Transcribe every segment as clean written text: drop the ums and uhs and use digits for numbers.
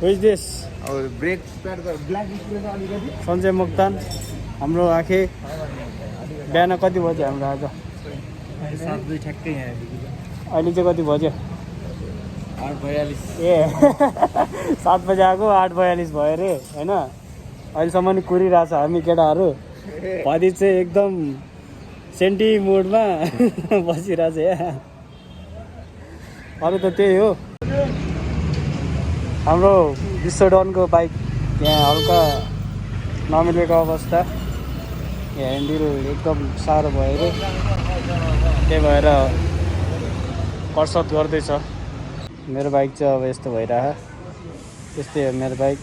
Who is this? Brake pad black spray छ अलिकति सञ्जय मोक्तान हाम्रो आखे बिहान कति बज्यो हाम्रो आज 7 ठ्याक्कै यहाँ अहिले चाहिँ कति बज्यो 8:42 ए 7 बजे आएको 8:42 भयो रे हैन अहिलेसम्म नि कुरिरहेछ हामी केटाहरू भदि चाहिँ एकदम सेन्टी मोडमा बसिरहेछ यहाँ अरू त त्यही हो हाम्रो विश्वडनको बाइक यहाँ हल्का नमिलेको अवस्था यहाँ ह्यान्डल एकदम साह्रो भयो रे त्यही भएर कसरत गर्दैछ मेरो बाइक चाहिँ अब यस्तो भइरहेछ त्यस्तै हो मेरो बाइक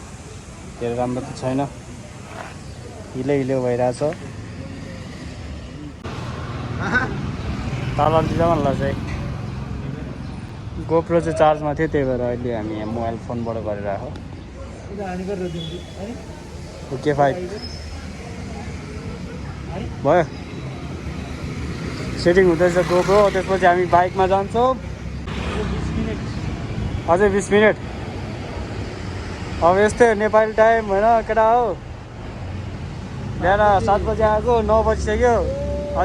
धेरै राम्रो त छैन हिलो भइरहेछ ताला दिँदा मन लाग्छ गोप्रो चाहिँ चार्जमा थियो त्यही भएर अहिले हामी यहाँ मोबाइल फोनबाट गरिरहेको हुक्के 5 भयो सेटिङ हुँदैछ गोप्रो त्यसपछि हामी बाइकमा जान्छौँ अझै 20 मिनट अब यस्तै नेपाली टाइम होइन केटा हो बिहान 7 बजे आएको 9 बजिसक्यो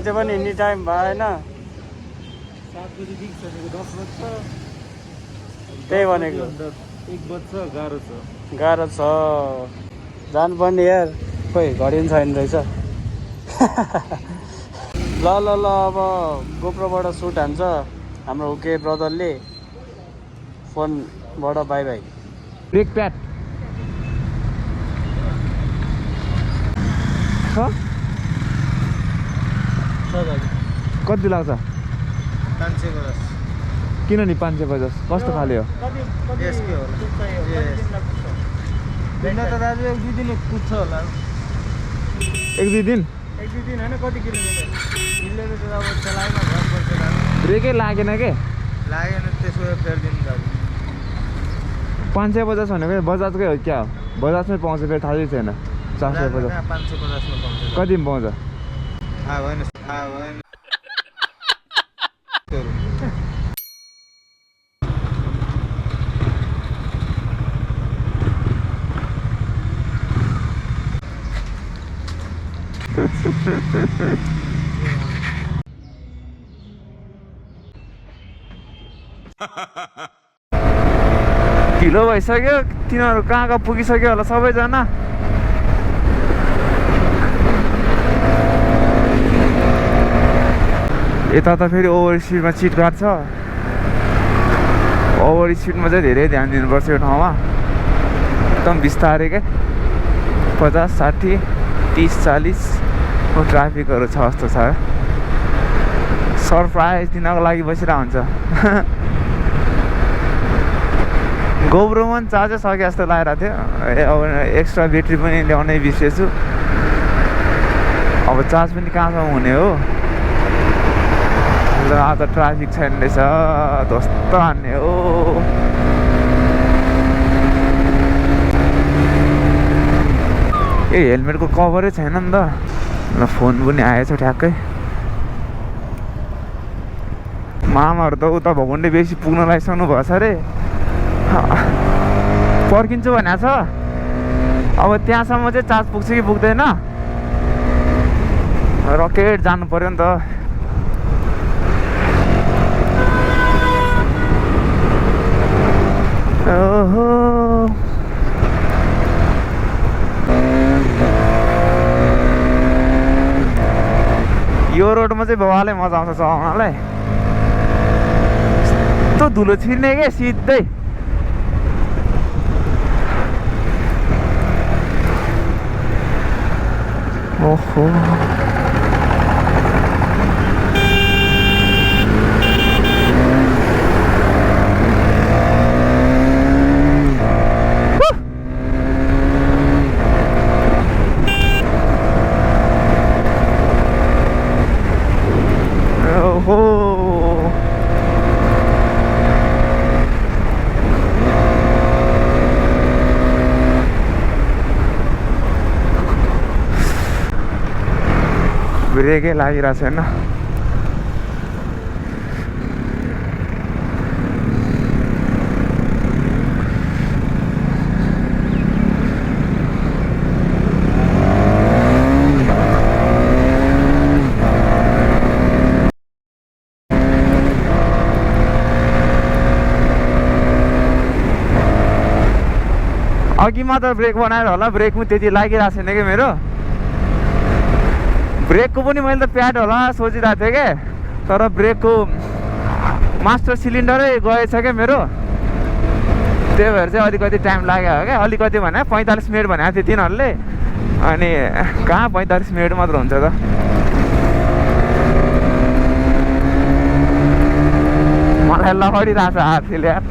अझै पनि हिँड्ने टाइम भएन 7 बजे दिइसकेको 10 बज्छ त्यही भनेको 1 बज्छ गाह्रो छ जानुपर्ने यार खोइ घडी पनि छैन रहेछ ल अब गोप्रोबाट सुट हान्छ हाम्रो हुके ब्रदरले फोनबाट बाई बाई ब्रेक प्याड कति लाग्छ 550 किन नि 550 कस्तो खाले हो यसकै होला दिन त दाजु 1-2 दिन कुद्छ होला 1-2 दिन होइन कति किलोमिटर त अब चलाएमा घर पर्छ ब्रेकै लागेन के लागेन त्यसो फेरिदिनु दाजु 550 भनेको बजाजकै हो क्या हो बजाजमै पाउँछ फेरि थाहै छैन 450 550 मा पाउँछ कतिमा पाउँछ थाहा भएन ढिलो भइसक्यो तिनीहरू कहाँ पुगिसक्यो होला सबैजना यता त फेरि ओभर स्पिडमा चिट काट्छ ओभर स्पिडमा चाहिँ धेरै ध्यान दिनुपर्छ यो ठाउँमा एकदम बिस्तारै क्या 50, 60, 30, 40 ट्राफिकहरू छ जस्तो छ सरप्राइज दिनको लागि बसिरहेको हुन्छ गोब्रोमा पनि चार्जै सक्यो जस्तो लागिरहेको थियो अब एक्स्ट्रा ब्याट्री पनि ल्याउनै बिर्सेछु अब चार्ज पनि कहाँसम्म हुने हो ल आज ट्राफिक छैन रहेछ ध्वस्त हान्ने हो ए हेलमेटको कभरै छैन नि त ल फोन पनि आएछ ठ्याक्कै मामाहरू त उता भगवान्ले बेसी पुग्न लागिसक्नु भएछ अरे पर्खिन्छु भनेको छ अब त्यहाँसम्म चाहिँ चार्ज पुग्छ कि पुग्दैन रकेट जानु पर्यो नि त ओहो यो रोडमा चाहिँ बाबाले मजा आउँछ चलाउनलाई यस्तो धुलो छिर्ने क्या सिधै ओहो ब्रेकै लागिरहेको छैन अघि मात्र ब्रेक बनाएर होला ब्रेक पनि त्यति लागिरहेको छैन कि मेरो ब्रेकको पनि मैले त प्याड होला सोचिरहेको थिएँ क्या तर ब्रेकको मास्टर सिलिन्डरै गएछ क्या मेरो त्यही भएर चाहिँ अलिकति टाइम लाग्यो क्या अलिकति भने 45 मिनट भनेको थियो तिनीहरूले अनि कहाँ 45 मिनट मात्र हुन्छ त मलाई लहरिरहेको छ हातले यार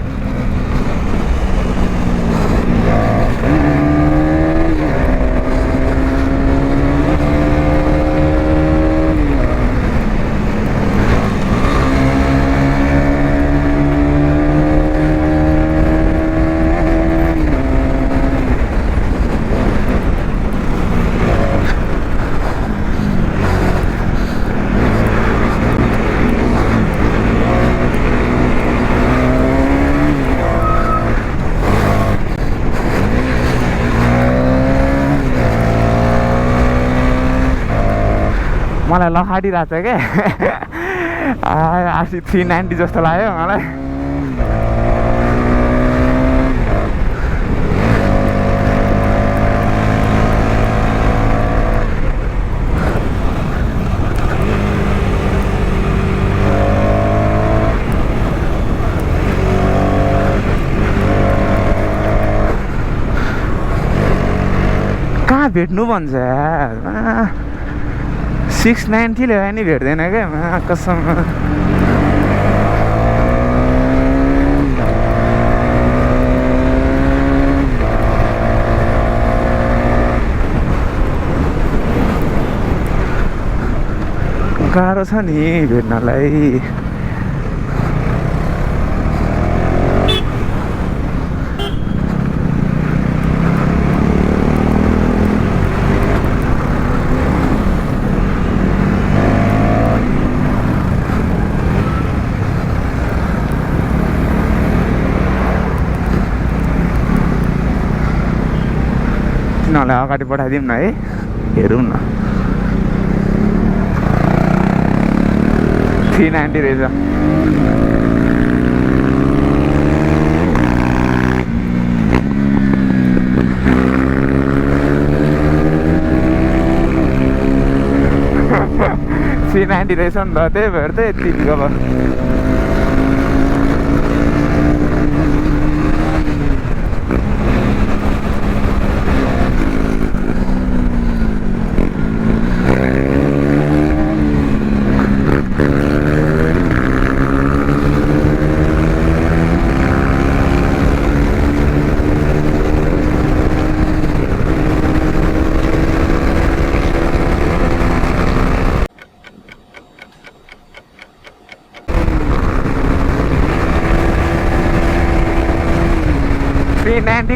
मलाई लखाडिरहेको छ क्या 390 जस्तो लाग्यो मलाई कहाँ भेट्नु भन्छ यार 690 ल्याए नि भेट्दैन क्या कसम गाह्रो छ नि भेट्नलाई तिनीहरूलाई अगाडि पठाइदिउँ न है हेरौँ न 390 रहेछ C90 रहेछ नि त त्यही भएर त यति अब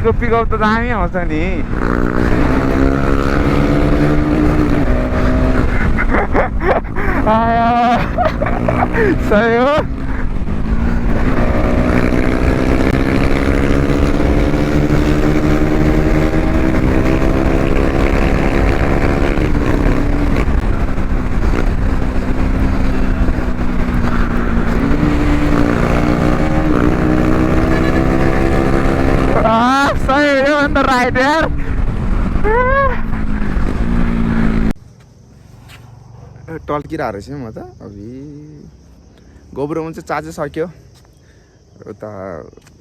को पिकअप त दामी आउँछ नि सही हो राइट यार टल्किरहेको रहेछ म त अभि गोब्रोमा चाहिँ चार्जै सक्यो उता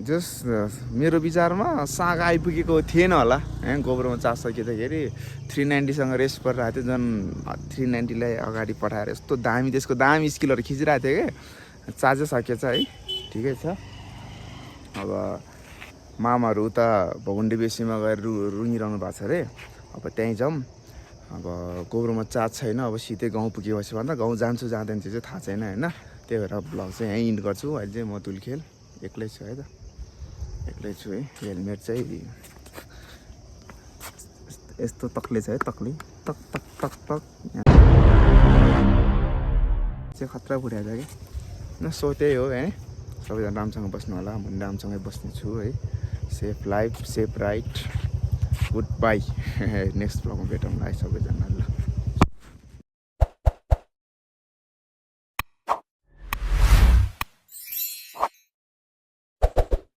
जस मेरो विचारमा साग आइपुगेको थिएन होला गोब्रोमा चार्ज सकिँदाखेरि 390सँग रेस परिरहेको थियो झन् 390लाई अगाडि पठाएर यस्तो दामी त्यसको दामी स्किलहरू खिचिरहेको थियो क्या चार्जै सकेछ है ठिकै छ अब मामाहरू उता भगुन्डी बेसीमा गएर रुङिरहनु भएको छ अरे अब त्यहीँ जाउँ अब गोब्रोमा चार्ज छैन अब सिधै गाउँ पुगेपछि भन्दा गाउँ जान्छु जाँदैन त्यो चाहिँ थाहा छैन होइन त्यही भएर भ्लग चाहिँ यहीँ इन्ड गर्छु अहिले चाहिँ म तुलखेल एक्लै छु है त एक्लै छु है हेलमेट चाहिँ यस्तो तक्ले छ है तक्ले टक टक टक टक चाहिँ खतरा पुऱ्याएको कि न सो त्यही हो है सबैजना राम्रोसँग बस्नु होला म पनि राम्रोसँगै बस्ने छु है safe life safe right good bye next ब्लगमा भेटौँला है सबैजनालाई ल